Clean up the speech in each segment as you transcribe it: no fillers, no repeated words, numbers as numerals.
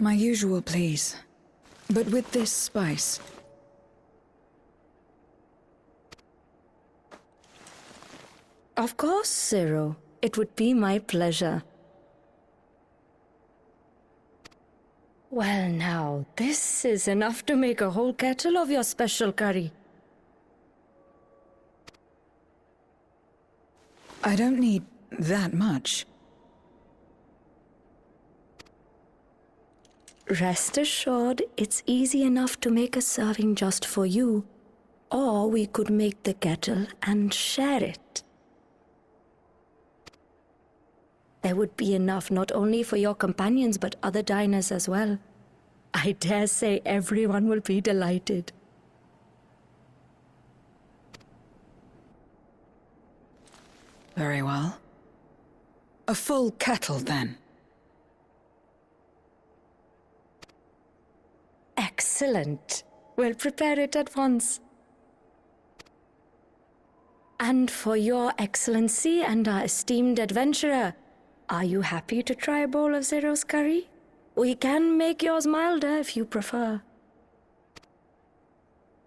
My usual, please. But with this spice. Of course, Zero. It would be my pleasure. Well now, this is enough to make a whole kettle of your special curry. I don't need that much. Rest assured, it's easy enough to make a serving just for you. Or we could make the kettle and share it. There would be enough not only for your companions but other diners as well. I dare say everyone will be delighted. Very well. A full kettle, then. Excellent. We'll prepare it at once. And for your excellency and our esteemed adventurer, are you happy to try a bowl of Zero's curry? We can make yours milder if you prefer.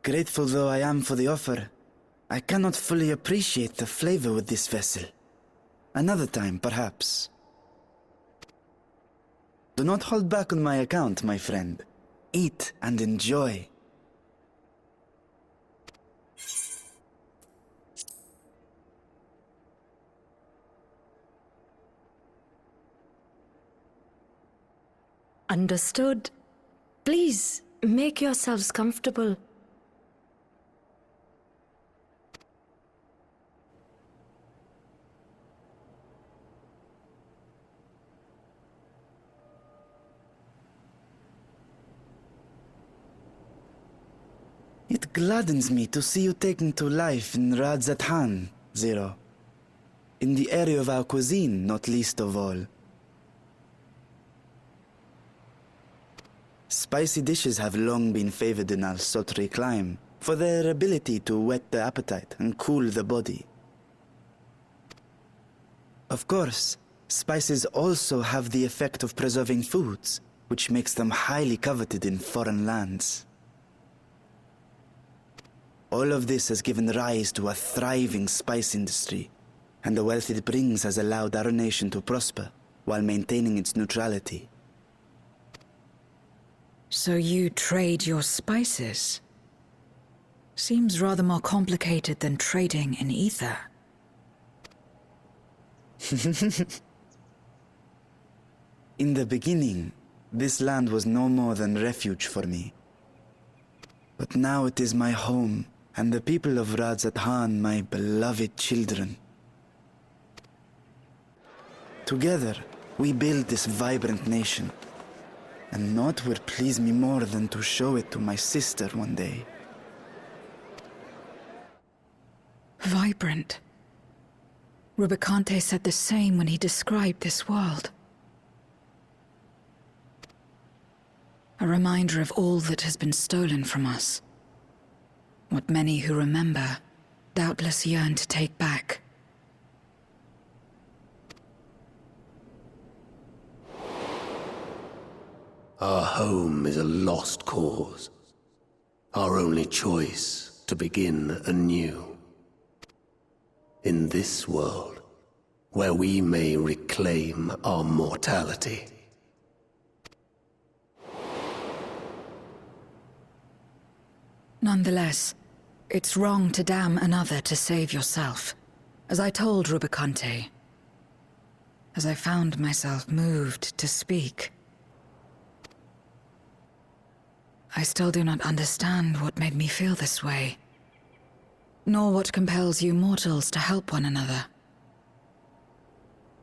Grateful though I am for the offer, I cannot fully appreciate the flavor with this vessel. Another time, perhaps. Do not hold back on my account, my friend. Eat and enjoy. Understood. Please, make yourselves comfortable. It gladdens me to see you taking to life in Radzatan, Zero. In the area of our cuisine, not least of all. Spicy dishes have long been favored in our sultry clime for their ability to whet the appetite and cool the body. Of course, spices also have the effect of preserving foods, which makes them highly coveted in foreign lands. All of this has given rise to a thriving spice industry, and the wealth it brings has allowed our nation to prosper while maintaining its neutrality. So you trade your spices? Seems rather more complicated than trading in ether. In the beginning, this land was no more than refuge for me. But now it is my home, and the people of Radzatan my beloved children. Together, we build this vibrant nation. And naught would please me more than to show it to my sister one day. Vibrant. Rubicante said the same when he described this world. A reminder of all that has been stolen from us. What many who remember doubtless yearn to take back. Our home is a lost cause. Our only choice to begin anew. In this world, where we may reclaim our mortality. Nonetheless, it's wrong to damn another to save yourself. As I told Rubicante. As I found myself moved to speak. I still do not understand what made me feel this way, nor what compels you mortals to help one another.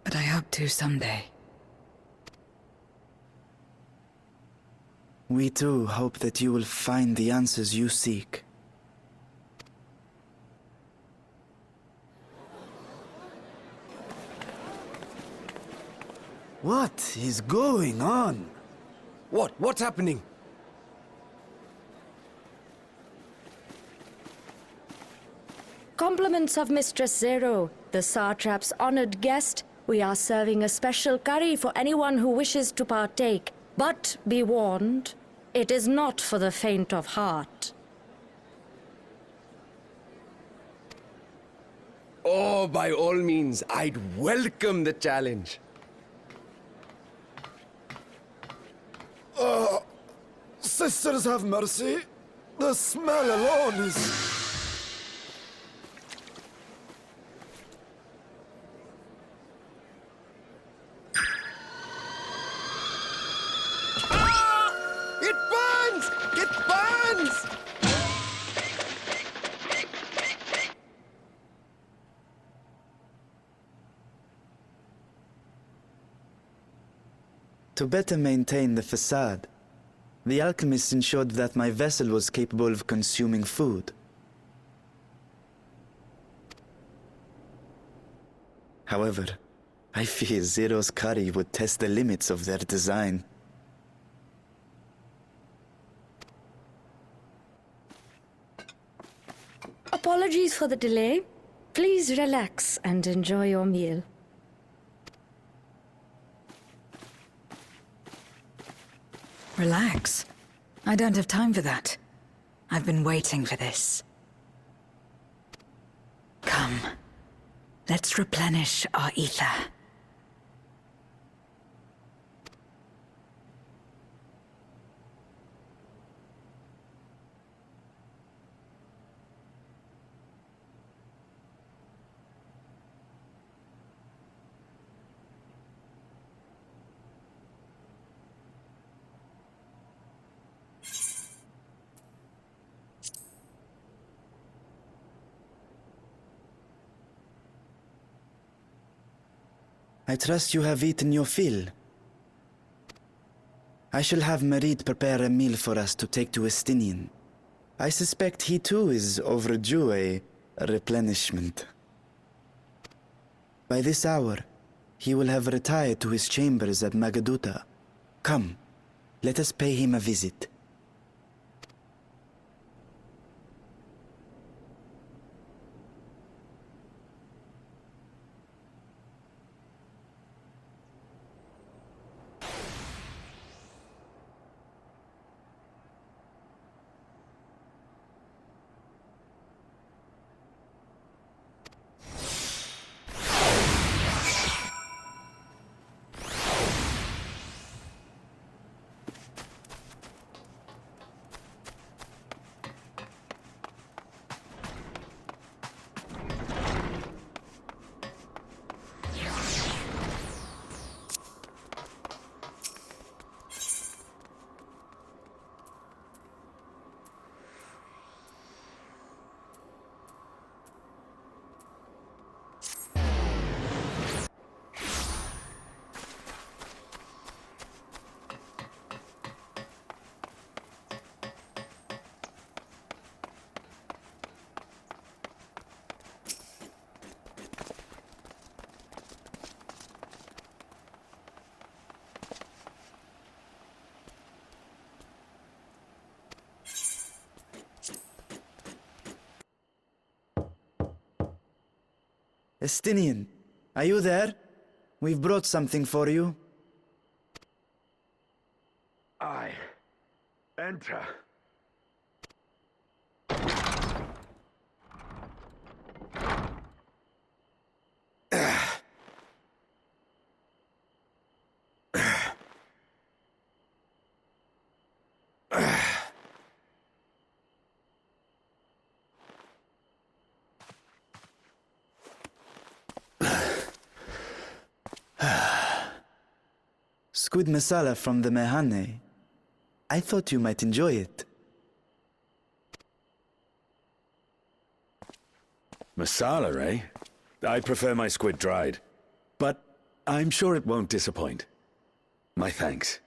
But I hope to someday. We too hope that you will find the answers you seek. What is going on? What's happening? Compliments of Mistress Zero, the Satrap's honored guest. We are serving a special curry for anyone who wishes to partake. But be warned, it is not for the faint of heart. Oh, by all means, I'd welcome the challenge. Sisters have mercy. The smell alone is... It burns! It burns! To better maintain the facade, the alchemist ensured that my vessel was capable of consuming food. However, I fear Zero's curry would test the limits of their design. Apologies for the delay. Please relax and enjoy your meal. Relax. I don't have time for that. I've been waiting for this. Come. Let's replenish our ether. I trust you have eaten your fill. I shall have Merid prepare a meal for us to take to Estinian. I suspect he too is overdue a replenishment. By this hour, he will have retired to his chambers at Magaduta. Come, let us pay him a visit. Estinian, are you there? We've brought something for you. Enter. Squid masala from the Mehane. I thought you might enjoy it. Masala, eh? I prefer my squid dried. But I'm sure it won't disappoint. My thanks.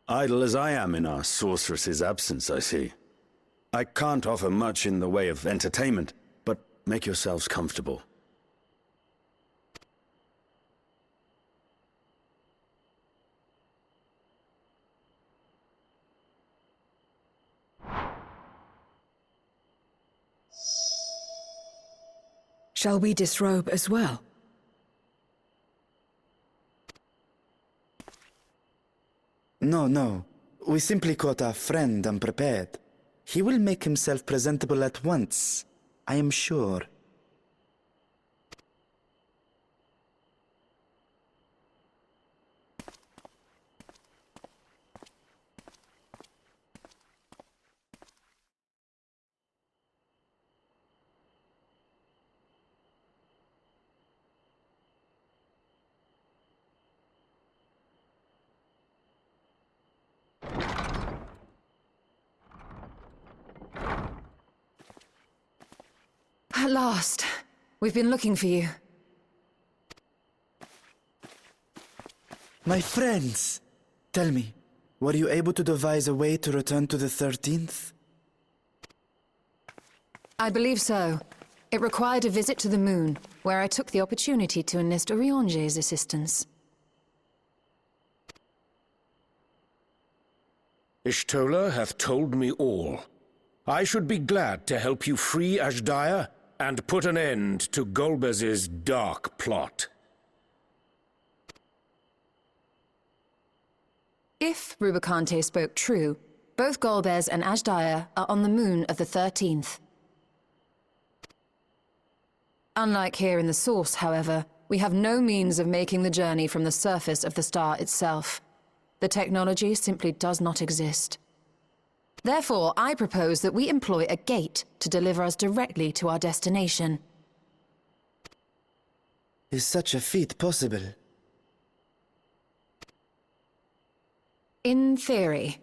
Idle as I am in our sorceress's absence, I see. I can't offer much in the way of entertainment, but make yourselves comfortable. Shall we disrobe as well? No. We simply caught our friend unprepared. He will make himself presentable at once, I am sure. At last. We've been looking for you. My friends! Tell me, were you able to devise a way to return to the 13th? I believe so. It required a visit to the moon, where I took the opportunity to enlist Oriange's assistance. Ishtola hath told me all. I should be glad to help you free Azhdaya and put an end to Golbez's dark plot. If Rubicante spoke true, both Golbez and Azhdaya are on the moon of the 13th. Unlike here in the Source, however, we have no means of making the journey from the surface of the star itself. The technology simply does not exist. Therefore, I propose that we employ a gate to deliver us directly to our destination. Is such a feat possible? In theory.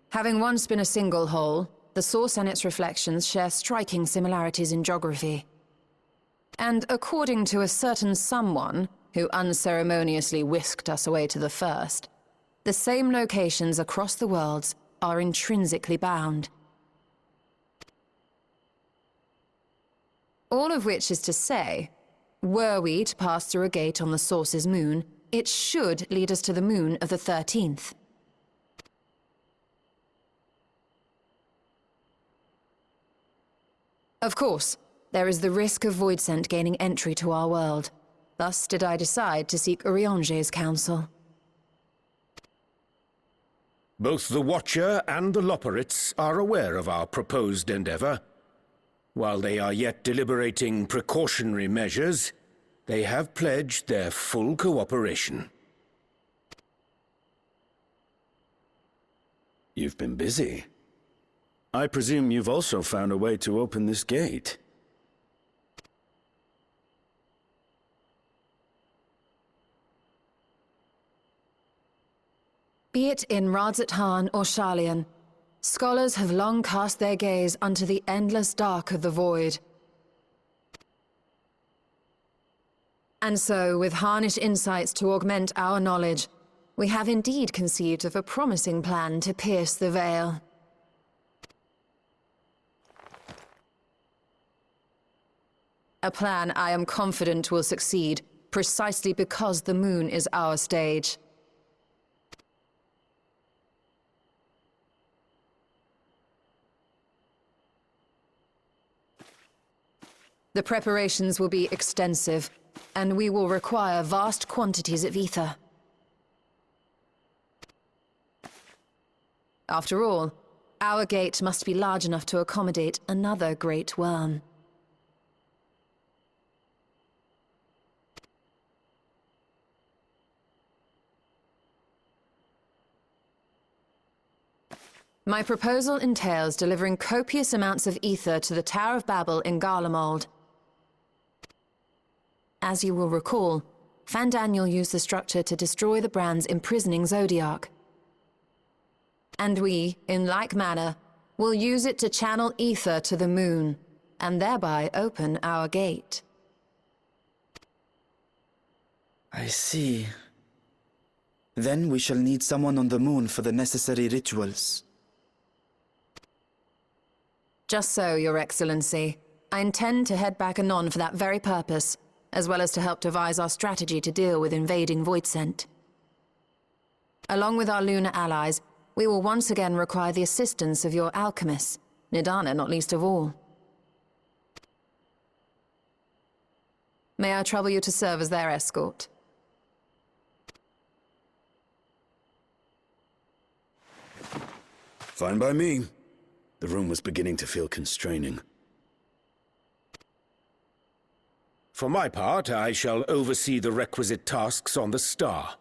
Having once been a single hole, the Source and its reflections share striking similarities in geography. And according to a certain someone, who unceremoniously whisked us away to the first, the same locations across the worlds are intrinsically bound. All of which is to say, were we to pass through a gate on the Source's moon, it should lead us to the moon of the 13th. Of course, there is the risk of Voidsent gaining entry to our world. Thus did I decide to seek Oriange's counsel. Both the Watcher and the Loporrits are aware of our proposed endeavor. While they are yet deliberating precautionary measures, they have pledged their full cooperation. You've been busy. I presume you've also found a way to open this gate. Be it in Radzat-Han or Sharlayan, scholars have long cast their gaze unto the endless dark of the void. And so, with harnished insights to augment our knowledge, we have indeed conceived of a promising plan to pierce the veil. A plan I am confident will succeed, precisely because the moon is our stage. The preparations will be extensive, and we will require vast quantities of ether. After all, our gate must be large enough to accommodate another great worm. My proposal entails delivering copious amounts of ether to the Tower of Babel in Garlemald. As you will recall, Fandaniel used the structure to destroy the Brand's imprisoning Zodiac. And we, in like manner, will use it to channel ether to the moon, and thereby open our gate. I see. Then we shall need someone on the moon for the necessary rituals. Just so, Your Excellency. I intend to head back anon for that very purpose, as well as to help devise our strategy to deal with invading Voidsent. Along with our lunar allies, we will once again require the assistance of your alchemists, Nidana not least of all. May I trouble you to serve as their escort? Fine by me. The room was beginning to feel constraining. For my part, I shall oversee the requisite tasks on the Star.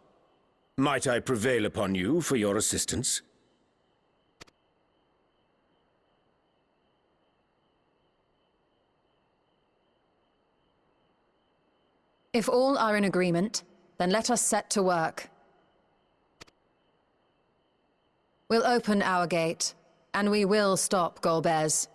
Might I prevail upon you for your assistance? If all are in agreement, then let us set to work. We'll open our gate, and we will stop Golbez.